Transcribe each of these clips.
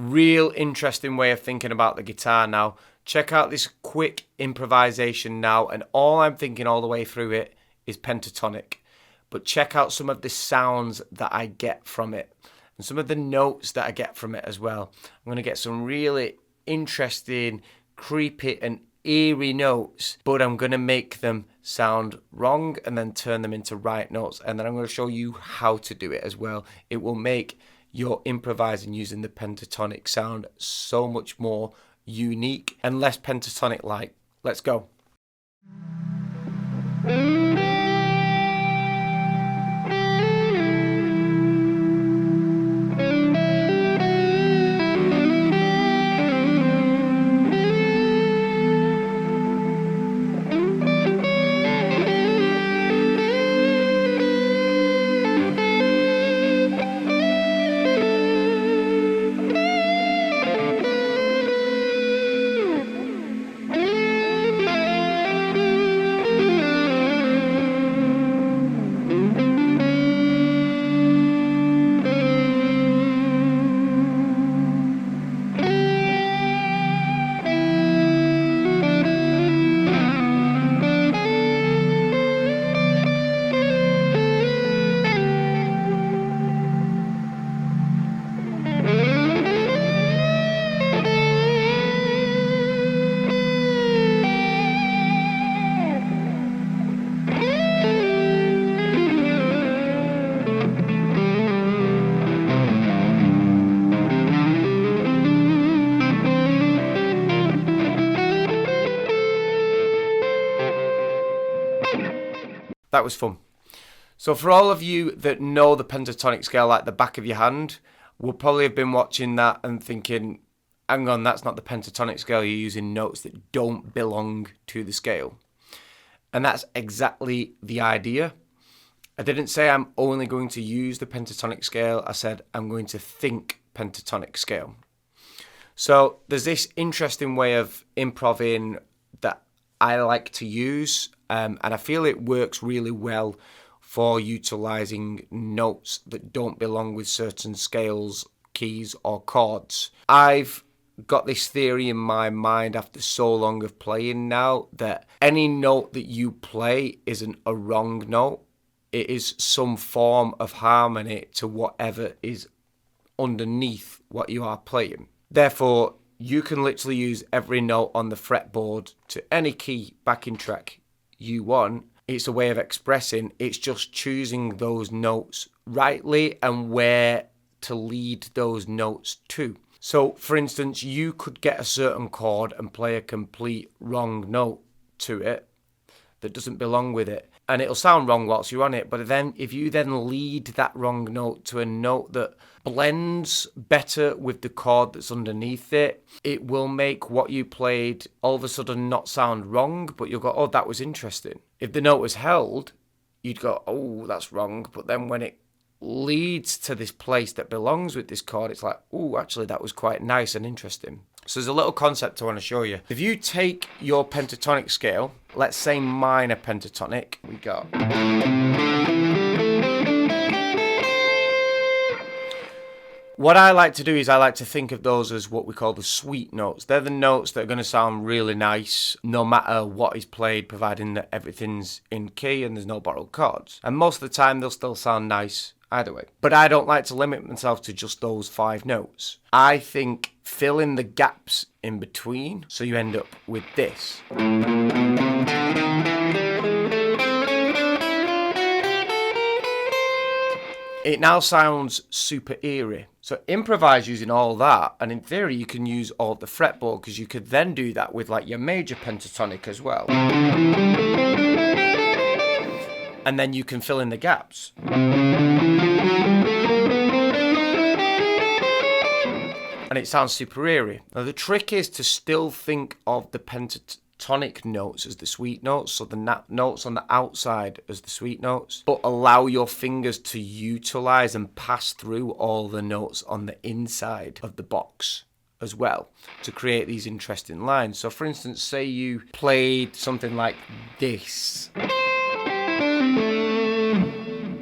Real interesting way of thinking about the guitar now. Check out this quick improvisation now, and all I'm thinking all the way through it is pentatonic. But check out some of the sounds that I get from it and some of the notes that I get from it as well. I'm going to get some really interesting, creepy and eerie notes, but I'm going to make them sound wrong and then turn them into right notes. And then I'm going to show you how to do it as well. It will make your improvising using the pentatonic sound so much more unique and less pentatonic like. Let's go. That was fun. So for all of you that know the pentatonic scale like the back of your hand, will probably have been watching that and thinking, hang on, that's not the pentatonic scale, you're using notes that don't belong to the scale. And that's exactly the idea. I didn't say I'm only going to use the pentatonic scale, I said I'm going to think pentatonic scale. So there's this interesting way of improving that I like to use, and I feel it works really well for utilizing notes that don't belong with certain scales, keys, or chords. I've got this theory in my mind after so long of playing now that any note that you play isn't a wrong note. It is some form of harmony to whatever is underneath what you are playing. Therefore, you can literally use every note on the fretboard to any key backing track you want. It's a way of expressing. It's just choosing those notes rightly and where to lead those notes to. So, for instance, you could get a certain chord and play a complete wrong note to it that doesn't belong with it. And it'll sound wrong whilst you're on it, but then if you then lead that wrong note to a note that blends better with the chord that's underneath it, it will make what you played all of a sudden not sound wrong, but you'll go, oh, that was interesting. If the note was held, you'd go, oh, that's wrong. But then when it leads to this place that belongs with this chord, it's like, oh, actually, that was quite nice and interesting. So there's a little concept I want to show you. If you take your pentatonic scale, let's say minor pentatonic, we got. What I like to do is I like to think of those as what we call the sweet notes. They're the notes that are going to sound really nice no matter what is played, providing that everything's in key and there's no borrowed chords. And most of the time they'll still sound nice either way. But I don't like to limit myself to just those 5 notes. I think fill in the gaps in between so you end up with this. It now sounds super eerie. So improvise using all that, and in theory you can use all the fretboard because you could then do that with like your major pentatonic as well. And then you can fill in the gaps. And it sounds super eerie. Now the trick is to still think of the pentatonic notes as the sweet notes, so the notes on the outside as the sweet notes, but allow your fingers to utilize and pass through all the notes on the inside of the box as well to create these interesting lines. So for instance, say you played something like this.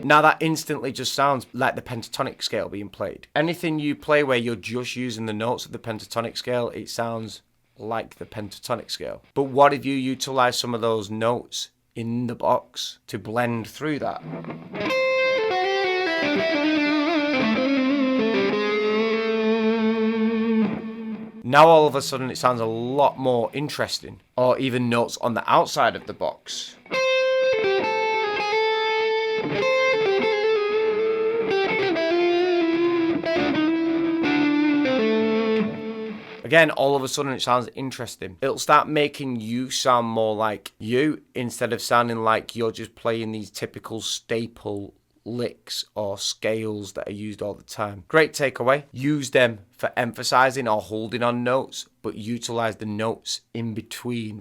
Now that instantly just sounds like the pentatonic scale being played. Anything you play where you're just using the notes of the pentatonic scale, it sounds like the pentatonic scale. But what if you utilize some of those notes in the box to blend through that? Now all of a sudden it sounds a lot more interesting. Or even notes on the outside of the box. Again, all of a sudden it sounds interesting. It'll start making you sound more like you instead of sounding like you're just playing these typical staple licks or scales that are used all the time. Great takeaway. Use them for emphasizing or holding on notes, but utilize the notes in between